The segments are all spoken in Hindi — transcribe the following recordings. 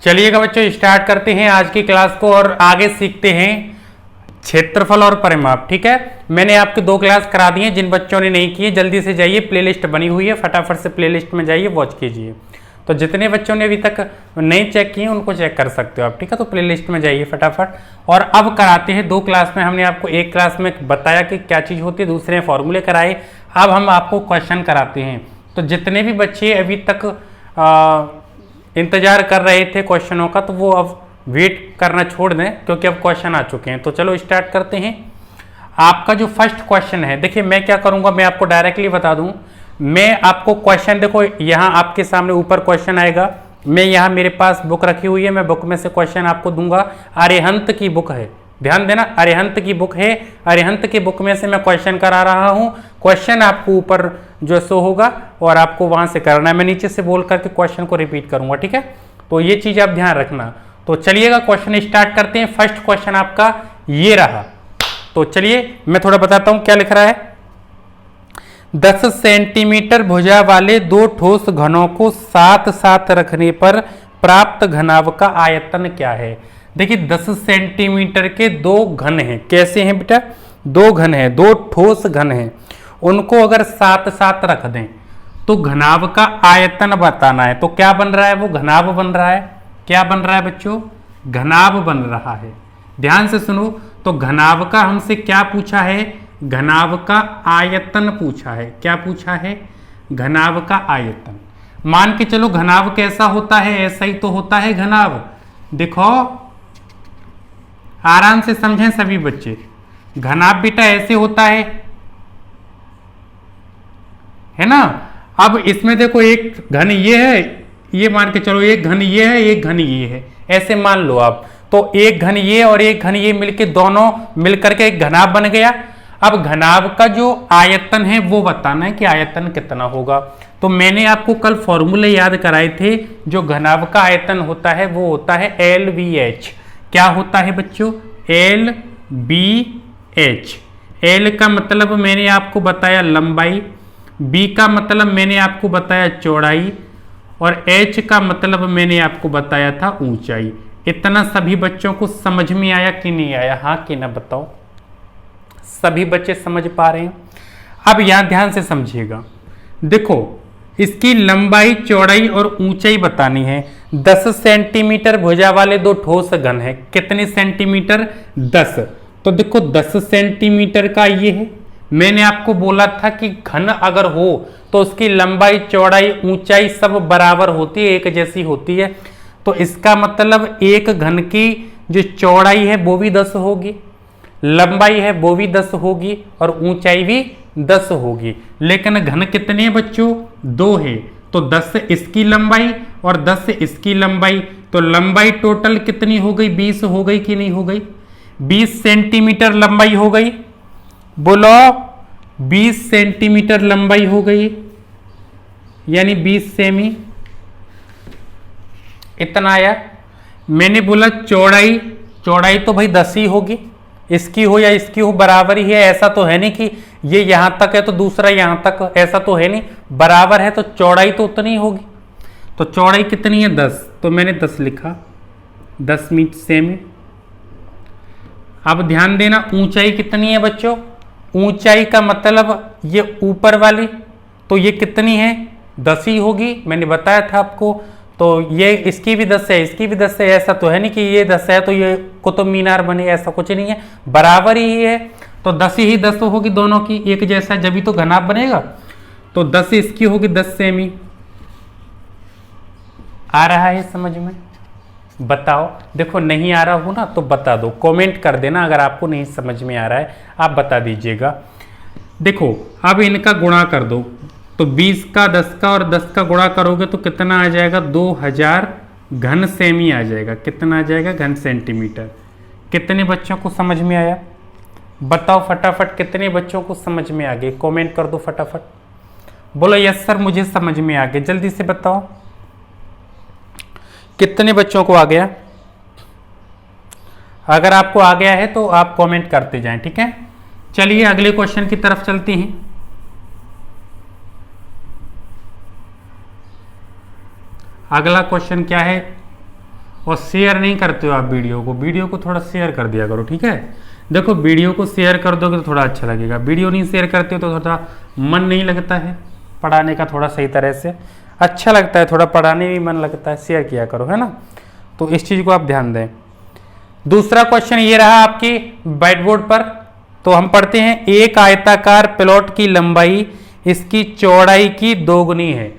चलिएगा बच्चों, स्टार्ट करते हैं आज की क्लास को और आगे सीखते हैं क्षेत्रफल और परिमाप। ठीक है, मैंने आपके 2 क्लास करा दी हैं। जिन बच्चों ने नहीं किए जल्दी से जाइए, प्लेलिस्ट बनी हुई है, फटाफट से प्लेलिस्ट में जाइए, वॉच कीजिए। तो जितने बच्चों ने अभी तक नहीं चेक किए उनको चेक कर सकते हो आप। ठीक है, तो प्लेलिस्ट में जाइए फटाफट। और अब कराते हैं 2 क्लास में। हमने आपको एक क्लास में बताया कि क्या चीज़ होती है, दूसरे फॉर्मूले कराए। अब हम आपको क्वेश्चन कराते हैं। तो जितने भी बच्चे अभी तक इंतजार कर रहे थे क्वेश्चनों का, तो वो अब वेट करना छोड़ दें, क्योंकि अब क्वेश्चन आ चुके हैं। तो चलो स्टार्ट करते हैं। आपका जो फर्स्ट क्वेश्चन है, देखिए मैं क्या करूंगा, मैं आपको डायरेक्टली बता दूं। मैं आपको क्वेश्चन, देखो यहाँ आपके सामने ऊपर क्वेश्चन आएगा। मैं यहाँ मेरे पास बुक रखी हुई है, मैं बुक में से क्वेश्चन आपको दूंगा। अरिहंत की बुक है, ध्यान देना, अरिहंत की बुक है। अरिहंत की बुक में से मैं क्वेश्चन करा रहा हूँ। क्वेश्चन आपको ऊपर जो शो होगा और आपको वहां से करना है। मैं नीचे से बोल करके क्वेश्चन को रिपीट करूंगा। ठीक है, तो ये चीज आप ध्यान रखना। तो चलिएगा क्वेश्चन स्टार्ट करते हैं। फर्स्ट क्वेश्चन आपका ये रहा। तो चलिए मैं थोड़ा बताता हूं क्या लिख रहा है। 10 सेंटीमीटर भुजा वाले 2 ठोस घनों को साथ साथ रखने पर प्राप्त घनाभ का आयतन क्या है। देखिए 10 सेंटीमीटर के 2 घन हैं। कैसे हैं बेटा? 2 घन हैं, 2 ठोस घन हैं। उनको अगर साथ साथ रख दें तो घनाभ का आयतन बताना है। तो क्या बन रहा है? वो घनाभ बन रहा है। क्या बन रहा है बच्चों? घनाभ बन रहा है। ध्यान से सुनो। तो घनाभ का हमसे क्या पूछा है? घनाभ का आयतन पूछा है। क्या पूछा है? घनाभ का आयतन। मान के चलो घनाभ कैसा होता है? ऐसा ही तो होता है घनाभ। देखो आराम से समझें सभी बच्चे। घनाभ बेटा ऐसे होता है ना। अब इसमें देखो एक घन ये है, ये मान के चलो एक घन ये है, एक घन ये है, ऐसे मान लो आप। तो एक घन ये और एक घन ये मिलके दोनों मिलकर के एक घनाभ बन गया। अब घनाभ का जो आयतन है वो बताना है कि आयतन कितना होगा। तो मैंने आपको कल फॉर्मूले याद कराए थे। जो घनाभ का आयतन होता है वो होता है LVH। क्या होता है बच्चों? LBH। L का मतलब मैंने आपको बताया लंबाई, B का मतलब मैंने आपको बताया चौड़ाई, और H का मतलब मैंने आपको बताया था ऊंचाई। इतना सभी बच्चों को समझ में आया कि नहीं आया? हाँ कि ना बताओ। सभी बच्चे समझ पा रहे हैं? अब यहां ध्यान से समझिएगा। देखो इसकी लंबाई, चौड़ाई और ऊंचाई बतानी है। 10 सेंटीमीटर भुजा वाले 2 ठोस घन है। कितने सेंटीमीटर? 10। तो देखो 10 सेंटीमीटर का ये है। मैंने आपको बोला था कि घन अगर हो तो उसकी लंबाई, चौड़ाई, ऊंचाई सब बराबर होती है, एक जैसी होती है। तो इसका मतलब एक घन की जो चौड़ाई है वो भी 10 होगी, लंबाई है वो भी 10 होगी, और ऊंचाई भी 10 होगी। लेकिन घन कितने हैं बच्चों? 2 है। तो 10 इसकी लंबाई और 10 इसकी लंबाई, तो लंबाई टोटल कितनी हो गई? 20 हो गई कि नहीं हो गई? 20 सेंटीमीटर लंबाई हो गई। बोलो 20 सेंटीमीटर लंबाई हो गई, यानी 20 सेमी। इतना आया। मैंने बोला चौड़ाई, चौड़ाई तो भाई 10 ही होगी। इसकी हो या इसकी हो बराबर ही है। ऐसा तो है नहीं कि ये यहां तक है तो दूसरा यहां तक, ऐसा तो है नहीं। बराबर है तो चौड़ाई तो उतनी ही होगी। तो चौड़ाई कितनी है? 10। तो मैंने 10 लिखा, 10 सेमी। अब ध्यान देना, ऊंचाई कितनी है बच्चों? ऊंचाई का मतलब ये ऊपर वाली, तो ये कितनी है? 10 ही होगी। मैंने बताया था आपको। तो ये इसकी भी 10 है, इसकी भी 10 है। ऐसा तो है नहीं कि ये 10 है तो ये कुतुब मीनार बने, ऐसा कुछ नहीं है, बराबर ही है। तो 10 ही 10 होगी दोनों की, एक जैसा, जब भी तो घनाभ बनेगा। तो 10 इसकी होगी 10 सेमी। आ रहा है समझ में? बताओ। देखो नहीं आ रहा हो ना तो बता दो, कमेंट कर देना अगर आपको नहीं समझ में आ रहा है, आप बता दीजिएगा। देखो अब इनका गुणा कर दो। तो 20 का 10 का और 10 का गुणा करोगे तो कितना आ जाएगा? 2000 घन सेमी आ जाएगा। कितना आ जाएगा? घन सेंटीमीटर। कितने बच्चों को समझ में आया? बताओ फटाफट, कितने बच्चों को समझ में आ गए? कमेंट कर दो फटाफट। बोलो यस सर मुझे समझ में आ गया। जल्दी से बताओ कितने बच्चों को आ गया। अगर आपको आ गया है तो आप कमेंट करते जाएं। ठीक है, चलिए अगले क्वेश्चन की तरफ चलते हैं। अगला क्वेश्चन क्या है? और शेयर नहीं करते हो आप वीडियो को थोड़ा शेयर कर दिया करो, ठीक है। देखो वीडियो को शेयर कर दोगे तो थोड़ा अच्छा लगेगा, वीडियो नहीं शेयर करते हो तो थोड़ा मन नहीं लगता है पढ़ाने का, थोड़ा सही तरह से अच्छा लगता है, थोड़ा पढ़ाने में मन लगता है, शेयर किया करो, है ना। तो इस चीज़ को आप ध्यान दें। दूसरा क्वेश्चन ये रहा आपकी व्हाइट बोर्ड पर, तो हम पढ़ते हैं, एक आयताकार प्लॉट की लंबाई इसकी चौड़ाई की दोगुनी है।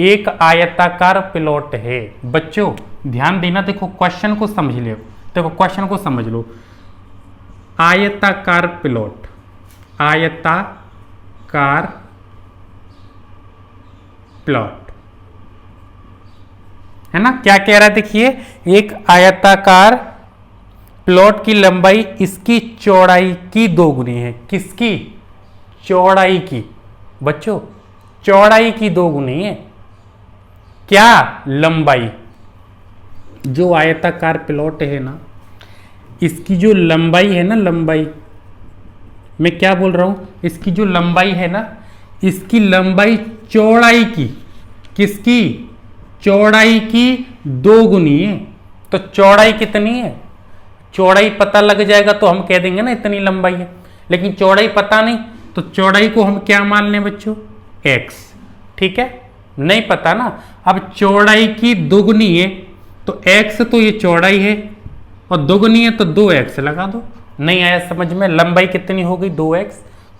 एक आयताकार प्लॉट है, बच्चों ध्यान देना, देखो क्वेश्चन को समझ लो, देखो क्वेश्चन को समझ लो। आयताकार प्लॉट, आयताकार प्लॉट, है ना। क्या कह रहा है देखिए, एक आयताकार प्लॉट की लंबाई इसकी चौड़ाई की दोगुनी है। किसकी? चौड़ाई की, बच्चों चौड़ाई की दोगुनी है। क्या? लंबाई। जो आयताकार प्लॉट है ना, इसकी जो लंबाई है ना, लंबाई, मैं क्या बोल रहा हूं, इसकी जो लंबाई है ना, इसकी लंबाई चौड़ाई की, किसकी? चौड़ाई की दोगुनी है। तो चौड़ाई कितनी है? चौड़ाई पता लग जाएगा तो हम कह देंगे ना इतनी लंबाई है, लेकिन चौड़ाई पता नहीं, तो चौड़ाई को हम क्या मान लें बच्चों? x, ठीक है, नहीं पता ना। अब चौड़ाई की दोगुनी है तो x, तो ये चौड़ाई है और दोगुनी है तो 2x लगा दो। नहीं आया समझ में? लंबाई कितनी हो गई? 2x,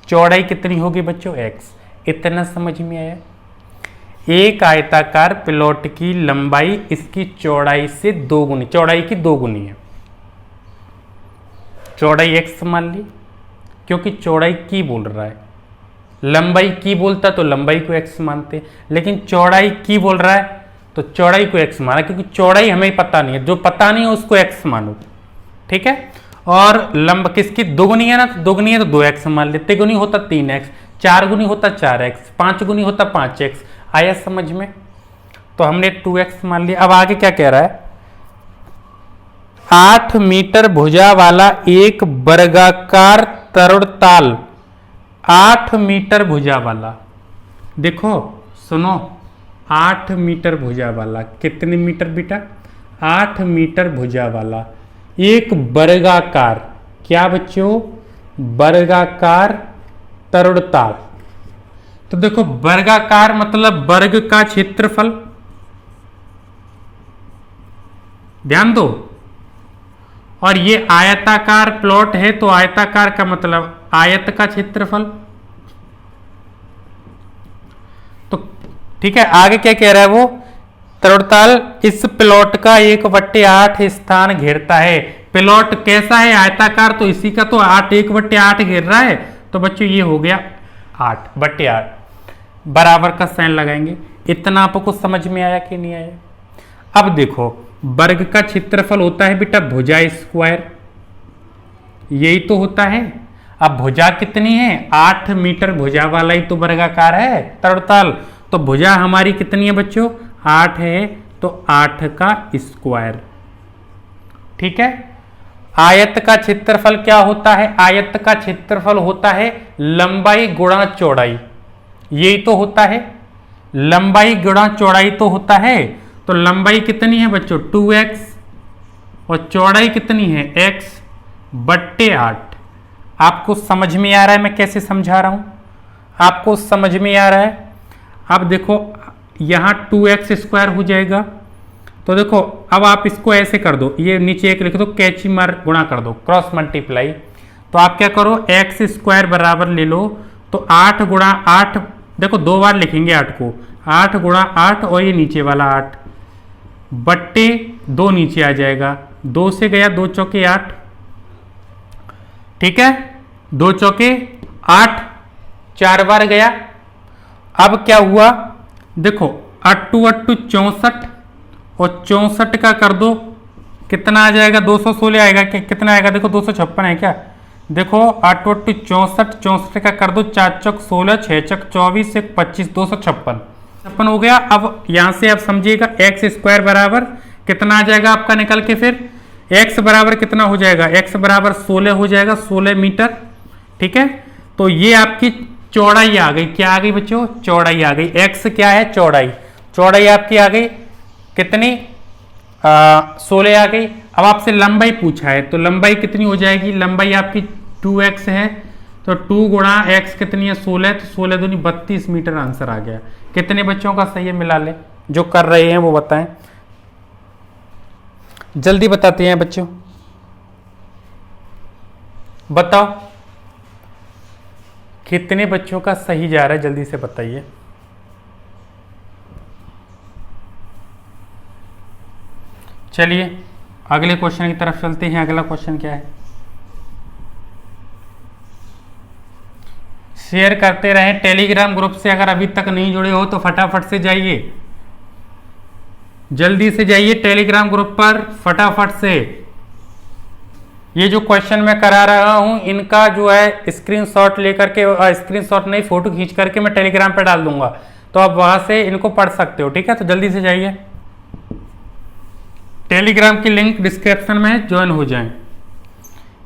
चौड़ाई कितनी होगी बच्चों? x। इतना समझ में आया? एक आयताकार प्लॉट की लंबाई इसकी चौड़ाई से दोगुनी, चौड़ाई की दोगुनी है। चौड़ाई x मान ली, क्योंकि चौड़ाई की बोल रहा है, लंबाई की बोलता तो लंबाई को x मानते, लेकिन चौड़ाई की बोल रहा है तो चौड़ाई को x माना, क्योंकि चौड़ाई हमें पता नहीं है, जो पता नहीं है उसको x मानो, ठीक है। और किसकी दोगुनी है ना, तो दोगुनी है तो 2x मान ले, तिगुनी होता 3x, 4 गुनी होता 4x, 5 गुनी होता 5x। आया समझ में? तो हमने 2x मान लिया। अब आगे क्या कह रहा है, 8 मीटर भुजा वाला एक वर्गाकार तरुण ताल, 8 मीटर भुजा वाला, देखो सुनो, 8 मीटर भुजा वाला, कितने मीटर बेटा? 8 मीटर भुजा वाला एक वर्गाकार, क्या बच्चों? वर्गाकार तरुण ताल। तो देखो वर्गाकार मतलब वर्ग का क्षेत्रफल, ध्यान दो। और ये आयताकार प्लॉट है तो आयताकार का मतलब आयत का क्षेत्रफल। तो ठीक है, आगे क्या कह रहा है वो, तरुणताल इस प्लॉट का 1/8 स्थान घेरता है। प्लॉट कैसा है? आयताकार, तो इसी का तो 1/8 घेर रहा है, तो बच्चों ये हो गया 8/8, बराबर का साइन लगाएंगे। इतना आपको समझ में आया कि नहीं आया? अब देखो, वर्ग का क्षेत्रफल होता है बेटा भुजा स्क्वायर, यही तो होता है। अब भुजा कितनी है? 8 मीटर भुजा वाला ही तो वर्गाकार है तरुणताल, तो भुजा हमारी कितनी है बच्चों? 8 है, तो 8 का स्क्वायर, ठीक है। आयत का क्षेत्रफल क्या होता है? आयत का क्षेत्रफल होता है लंबाई गुणा चौड़ाई, यही तो होता है, लंबाई गुणा चौड़ाई तो होता है। तो लंबाई कितनी है बच्चों? 2x, और चौड़ाई कितनी है? x/8। आपको समझ में आ रहा है मैं कैसे समझा रहा हूं? आपको समझ में आ रहा है? अब देखो यहां 2x² हो जाएगा, तो देखो अब आप इसको ऐसे कर दो, ये नीचे एक लिख दो, कैची मार गुणा कर दो, क्रॉस मल्टीप्लाई। तो आप क्या करो, x² बराबर ले लो, तो 8 गुणा 8, देखो 2 बार लिखेंगे 8 को, 8 गुणा 8 और ये नीचे वाला 8 बट्टे 2 नीचे आ जाएगा, 2 से गया 2 चौके 8, ठीक है, 2 चौके 8, 4 बार गया। अब क्या हुआ देखो, 8 8 64, और 64 का कर दो, कितना आ जाएगा? 216 आएगा क्या? कितना आएगा? देखो 256 है क्या? देखो 8 8 64, 64 का कर दो, 4 चौक 16, 6 चौक 24, 1 25, 256 हो गया। अब यहां से आप समझिएगा x² बराबर कितना आ जाएगा आपका निकल के, फिर x बराबर कितना हो जाएगा? x बराबर 16 हो जाएगा, 16 मीटर, ठीक है। तो ये आपकी चौड़ाई आ गई। क्या आ गई बच्चों? चौड़ाई आ गई। x क्या है? चौड़ाई। चौड़ाई आपकी आ गई कितनी? 16 आ गई। अब आपसे लंबाई पूछा है, तो लंबाई कितनी हो जाएगी, लंबाई आपकी 2x है, तो 2 गुणा x कितनी है 16, तो 16 दूनी 32 मीटर आंसर आ गया। कितने बच्चों का सही है मिला ले, जो कर रहे हैं वो बताएं, जल्दी बताते हैं बच्चों, बताओ कितने बच्चों का सही जा रहा है, जल्दी से बताइए। चलिए अगले क्वेश्चन की तरफ चलते हैं। अगला क्वेश्चन क्या है, शेयर करते रहें टेलीग्राम ग्रुप से। अगर अभी तक नहीं जुड़े हो तो फटाफट से जाइए, जल्दी से जाइए टेलीग्राम ग्रुप पर फटाफट से। ये जो क्वेश्चन मैं करा रहा हूं इनका जो है स्क्रीनशॉट लेकर के, स्क्रीनशॉट नहीं फोटो खींच करके मैं टेलीग्राम पर डाल दूंगा, तो आप वहां से इनको पढ़ सकते हो, ठीक है। तो जल्दी से जाइए, टेलीग्राम की लिंक डिस्क्रिप्शन में ज्वाइन हो जाएं।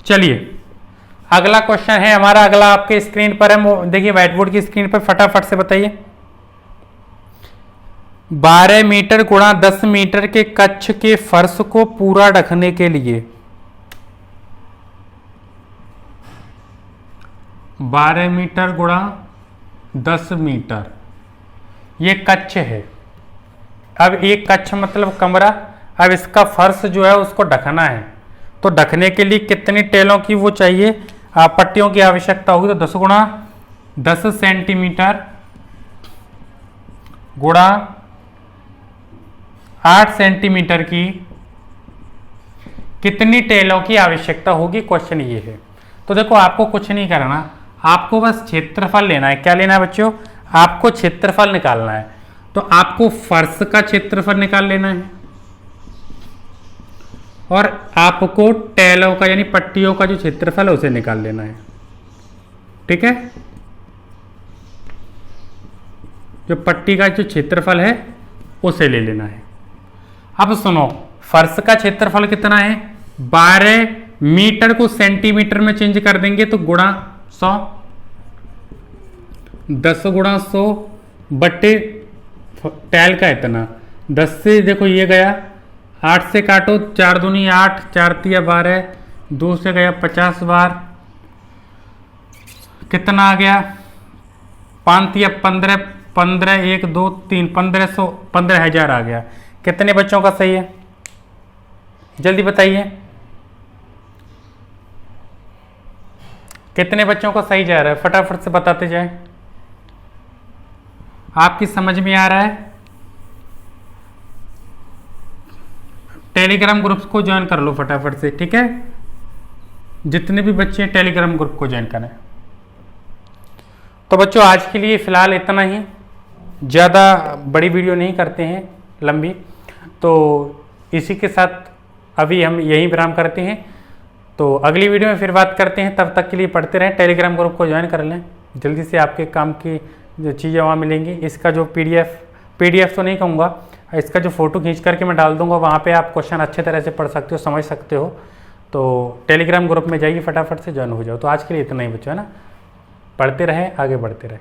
चलिए अगला क्वेश्चन है हमारा, अगला आपके स्क्रीन पर है, देखिए व्हाइट बोर्ड की स्क्रीन पर, फटाफट से बताइए। 12 मीटर गुणा 10 मीटर के कक्ष के फर्श को पूरा ढकने के लिए 12 मीटर गुणा 10 मीटर ये कक्ष है। अब एक कक्ष मतलब कमरा, अब इसका फर्श जो है उसको ढकना है, तो ढकने के लिए कितनी टेलों की वो चाहिए, पट्टियों की आवश्यकता होगी। तो 10 गुणा 10 सेंटीमीटर गुणा 8 सेंटीमीटर की कितनी टेलों की आवश्यकता होगी, क्वेश्चन ये है। तो देखो आपको कुछ नहीं करना, आपको बस क्षेत्रफल लेना है। क्या लेना है बच्चों, आपको क्षेत्रफल निकालना है। तो आपको फर्श का क्षेत्रफल निकाल लेना है और आपको टेलों का यानी पट्टियों का जो क्षेत्रफल है उसे निकाल लेना है, ठीक है। जो पट्टी का जो क्षेत्रफल है उसे ले लेना है। अब सुनो, फर्श का क्षेत्रफल कितना है, 12 मीटर को सेंटीमीटर में चेंज कर देंगे तो गुणा 100, 10 गुणा 100 बट्टे टेल का इतना, 10 से देखो ये गया, 8 से काटो, 4 दूनी 8, 4 तिया 12, 2 से गया 50 बार, कितना आ गया 5 तिया 15, 15 1 2 3 1500, 15,000 आ गया। कितने बच्चों का सही है, जल्दी बताइए, कितने बच्चों का सही जा रहा है, फटाफट से बताते जाएं। आपकी समझ में आ रहा है, टेलीग्राम ग्रुप्स को ज्वाइन कर लो फटाफट से, ठीक है। जितने भी बच्चे टेलीग्राम ग्रुप को ज्वाइन करें। तो बच्चों आज के लिए फिलहाल इतना ही, ज़्यादा बड़ी वीडियो नहीं करते हैं लंबी, तो इसी के साथ अभी हम यहीं विराम करते हैं। तो अगली वीडियो में फिर बात करते हैं, तब तक के लिए पढ़ते रहें, टेलीग्राम ग्रुप को ज्वाइन कर लें, जल्दी से आपके काम की जो चीज़ें वहाँ मिलेंगी। इसका जो पीडीएफ तो नहीं कहूँगा, इसका जो फ़ोटो खींच करके मैं डाल दूंगा, वहाँ पे आप क्वेश्चन अच्छे तरह से पढ़ सकते हो, समझ सकते हो। तो टेलीग्राम ग्रुप में जाइए, फटाफट से ज्वाइन हो जाओ। तो आज के लिए इतना ही बच्चों, है ना, पढ़ते रहें, आगे बढ़ते रहें।